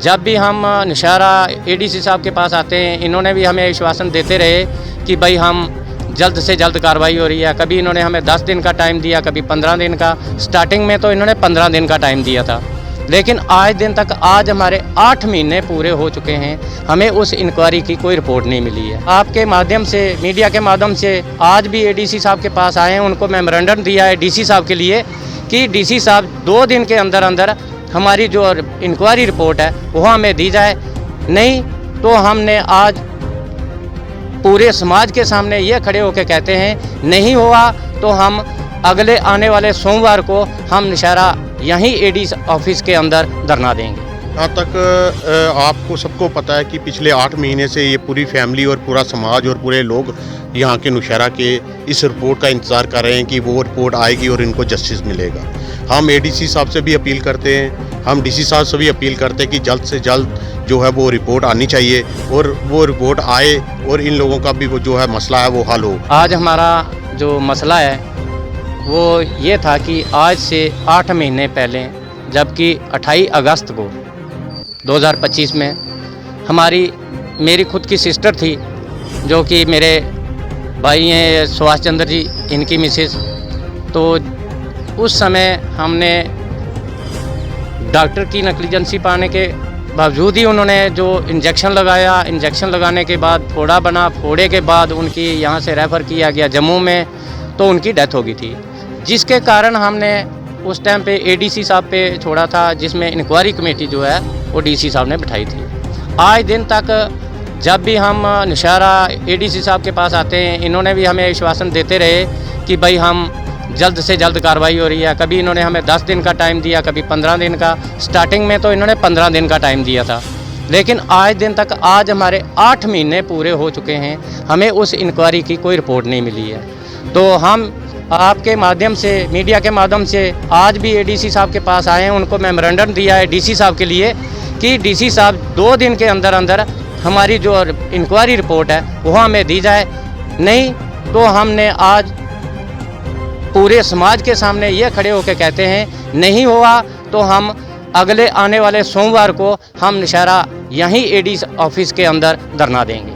जब भी हम नौशहरा एडीसी साहब के पास आते हैं, इन्होंने भी हमें आश्वासन देते रहे कि भाई हम जल्द से जल्द कार्रवाई हो रही है। कभी इन्होंने हमें 10 दिन का टाइम दिया, कभी 15 दिन का। स्टार्टिंग में तो इन्होंने 15 दिन का टाइम दिया था, लेकिन आज दिन तक आज हमारे 8 महीने पूरे हो चुके हैं, हमें उस इंक्वायरी की कोई रिपोर्ट नहीं मिली है। आपके माध्यम से, मीडिया के माध्यम से आज भी एडीसी साहब के पास आए हैं, उनको मेमोरेंडम दिया है डीसी साहब के लिए कि डीसी साहब 2 दिन के अंदर अंदर हमारी जो इंक्वायरी रिपोर्ट है वो हमें दी जाए। नहीं तो हमने आज पूरे समाज के सामने ये खड़े होकर कहते हैं, नहीं हुआ तो हम अगले आने वाले सोमवार को हम नौशहरा यहीं एडी ऑफिस के अंदर धरना देंगे। यहाँ तक आपको सबको पता है कि पिछले 8 महीने से ये पूरी फैमिली और पूरा समाज और पूरे लोग यहाँ के नौशहरा के इस रिपोर्ट का इंतज़ार कर रहे हैं कि वो रिपोर्ट आएगी और इनको जस्टिस मिलेगा। हम एडीसी साहब से भी अपील करते हैं, हम डीसी साहब से भी अपील करते हैं कि जल्द से जल्द जो है वो रिपोर्ट आनी चाहिए और वो रिपोर्ट आए और इन लोगों का भी वो जो है मसला है वो हल हो। आज हमारा जो मसला है वो ये था कि आज से 8 महीने पहले, जबकि 28 अगस्त को 2025 में मेरी खुद की सिस्टर थी, जो कि मेरे भाई हैं सुभाष चंद्र जी, इनकी मिसेस। तो उस समय हमने डॉक्टर की नेग्लिजेंसी पाने के बावजूद ही उन्होंने जो इंजेक्शन लगाया, इंजेक्शन लगाने के बाद फोड़ा बना, फोड़े के बाद उनकी यहाँ से रेफ़र किया गया जम्मू में, तो उनकी डेथ हो गई थी, जिसके कारण हमने उस टाइम पे एडीसी साहब पे छोड़ा था, जिसमें इंक्वायरी कमेटी जो है वो डीसी साहब ने बिठाई थी। आज दिन तक जब भी हम नौशहरा एडीसी साहब के पास आते हैं, इन्होंने भी हमें आश्वासन देते रहे कि भाई हम जल्द से जल्द कार्रवाई हो रही है। कभी इन्होंने हमें 10 दिन का टाइम दिया, कभी 15 दिन का। स्टार्टिंग में तो इन्होंने 15 दिन का टाइम दिया था, लेकिन आज दिन तक आज हमारे 8 महीने पूरे हो चुके हैं, हमें उस इंक्वायरी की कोई रिपोर्ट नहीं मिली है। तो हम आपके माध्यम से, मीडिया के माध्यम से आज भी एडीसी साहब के पास आए हैं, उनको मेमोरेंडम दिया है डीसी साहब के लिए कि डीसी साहब 2 दिन के अंदर अंदर हमारी जो इंक्वायरी रिपोर्ट है वो हमें दी जाए। नहीं तो हमने आज पूरे समाज के सामने ये खड़े होकर कहते हैं, नहीं हुआ तो हम अगले आने वाले सोमवार को हम नौशहरा यहीं एडी ऑफिस के अंदर धरना देंगे।